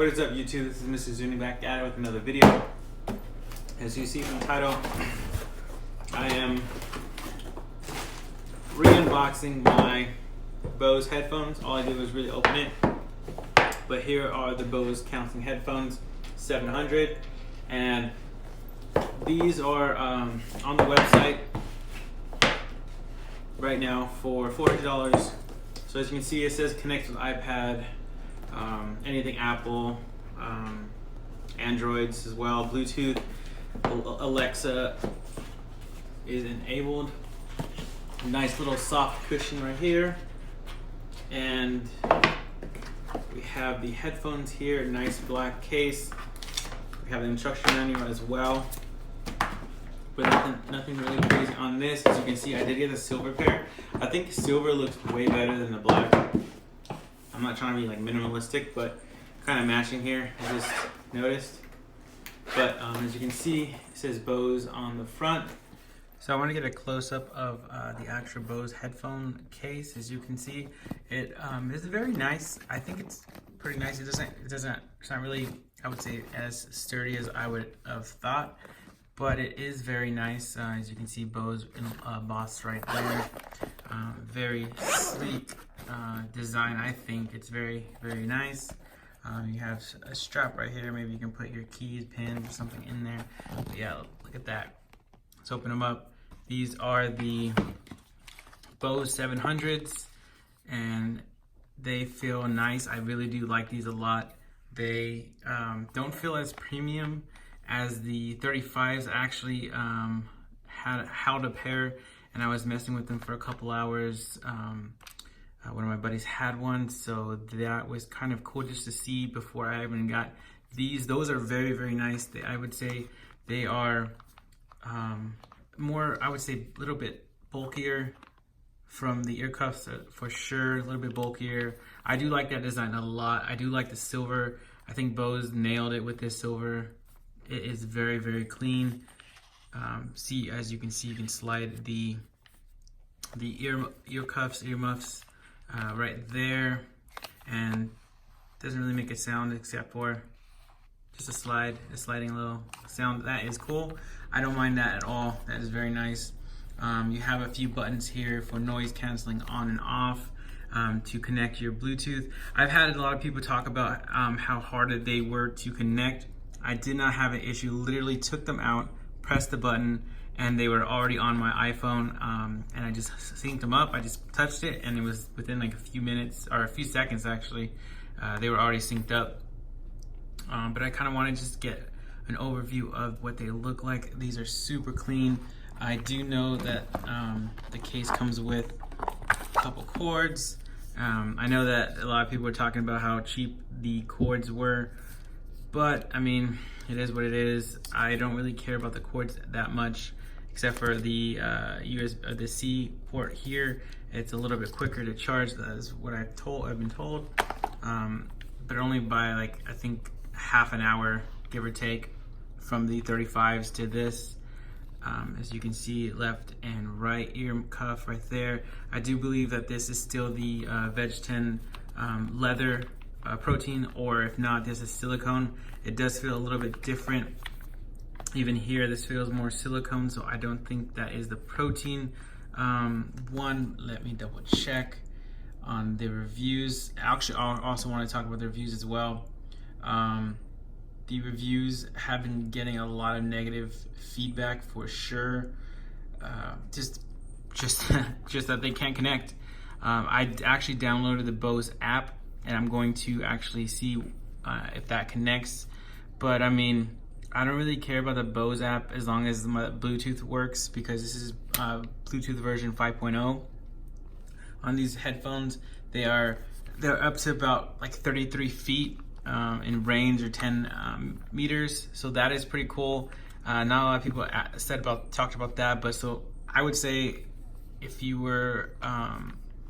what is up YouTube? This is Mr. Zuni back at it with another video. As you see from the title, I am re-unboxing my Bose headphones. All I did was really open it. But here are the Bose counseling headphones 700, and these are on the website right now for $400. So as you can see, it says connect with iPad, anything Apple, Androids as well, Bluetooth, Alexa is enabled. Nice little soft cushion right here, and we have the headphones here, nice black case. We have the instruction manual as well, but nothing really crazy on this. As you can see, I did get a silver pair. I think silver looks way better than the black. I'm not trying to be like minimalistic, but kind of matching here, I just noticed. But as you can see, it says Bose on the front. So I want to get a close-up of the actual Bose headphone case. As you can see, it is very nice. I think it's pretty nice. It's not really, I would say, as sturdy as I would have thought, but it is very nice. As you can see, Bose embossed right there. Very sleek design. I think it's very, very nice. You have a strap right here. Maybe you can put your keys, pins, or something in there. But yeah, look at that. Let's open them up. These are the Bose 700s, and they feel nice. I really do like these a lot. They don't feel as premium as the 35s. Actually held a pair, and I was messing with them for a couple hours. One of my buddies had one, so that was kind of cool just to see before I even got these. Those are very, very nice. I would say they are more, I would say, a little bit bulkier from the ear cuffs, for sure, a little bit bulkier. I do like that design a lot. I do like the silver. I think Bose nailed it with this silver. It is very, very clean. See, as you can see, you can slide the ear cuffs, earmuffs right there, and doesn't really make a sound except for just a sliding little sound. That is cool. I don't mind that at all. That is very nice. You have a few buttons here for noise canceling on and off, to connect your Bluetooth. I've had a lot of people talk about how hard they were to connect. I did not have an issue. Literally took them out, pressed the button, and they were already on my iPhone, and I just synced them up. I just touched it, and it was within like a few minutes, or a few seconds actually, they were already synced up. But I kind of want to just get an overview of what they look like. These are super clean. I do know that the case comes with a couple cords. I know that a lot of people were talking about how cheap the cords were, but I mean, it is what it is. I don't really care about the cords that much, except for the the C port here. It's a little bit quicker to charge. That is what I've been told, but only by like, I think, half an hour, give or take, from the 35s to this. As you can see, left and right ear cuff right there. I do believe that this is still the Veg 10 leather protein, or if not, this is silicone. It does feel a little bit different. Even here, this feels more silicone, so I don't think that is the protein one. Let me double check on the reviews. Actually, I also want to talk about the reviews as well. The reviews have been getting a lot of negative feedback for sure. Just that they can't connect. I actually downloaded the Bose app, and I'm going to actually see if that connects. But I mean, I don't really care about the Bose app as long as my Bluetooth works, because this is Bluetooth version 5.0 on these headphones. They're up to about like 33 feet in range, or 10 meters, so that is pretty cool. Not a lot of people talked about that, but so I would say if you were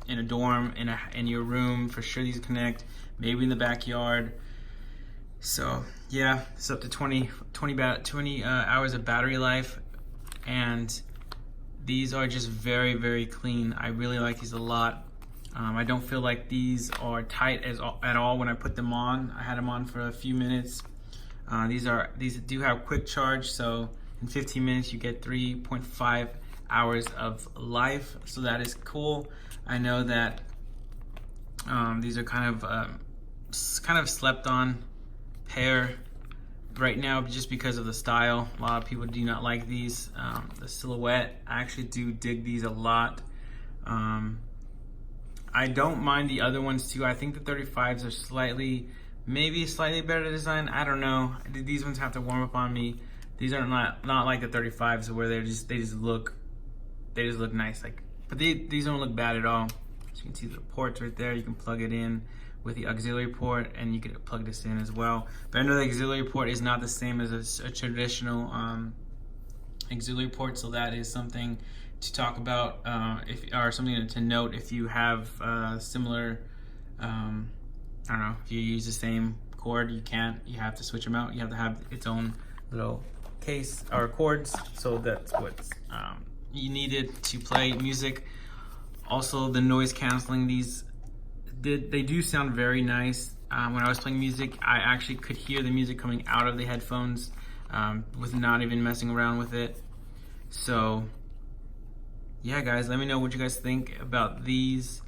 in a dorm, in your room, for sure these connect. Maybe in the backyard. So yeah, it's up to 20 hours of battery life, and these are just very, very clean. I really like these a lot. I don't feel like these are tight at all when I put them on. I had them on for a few minutes. These do have quick charge, so in 15 minutes you get 3.5 hours of life, so that is cool. I know that these are kind of slept on pair right now just because of the style. A lot of people do not like these. The silhouette, I actually do dig these a lot. I don't mind the other ones too. I think the 35s are maybe slightly better design. I don't know. These ones have to warm up on me. These are not like the 35s where they just look nice. But these don't look bad at all. So you can see the ports right there. You can plug it in with the auxiliary port, and you can plug this in as well. But I know the auxiliary port is not the same as a traditional auxiliary port, so that is something to talk about, or something to note if you have similar, I don't know, if you use the same cord, you have to switch them out. You have to have its own little case or cords, so that's what you needed to play music. Also, the noise canceling, they do sound very nice. When I was playing music, I actually could hear the music coming out of the headphones with not even messing around with it. So yeah, guys, let me know what you guys think about these.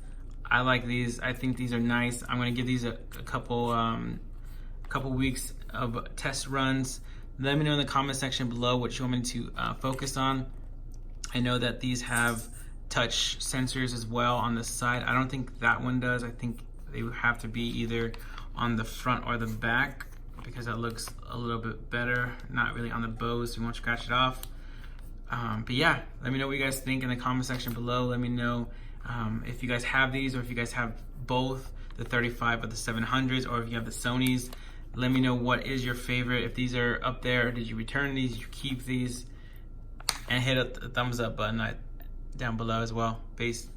I like these. I think these are nice. I'm gonna give these a couple weeks of test runs. Let me know in the comment section below what you want me to focus on. I know that these have touch sensors as well on the side. I don't think that one does. I think they would have to be either on the front or the back, because that looks a little bit better. Not really on the Bose, so we won't scratch it off. But yeah, let me know what you guys think in the comment section below. Let me know if you guys have these, or if you guys have both the 35 or the 700s, or if you have the Sonys. Let me know what is your favorite. If these are up there, did you return these? Did you keep these? And hit the thumbs up button down below as well. Peace.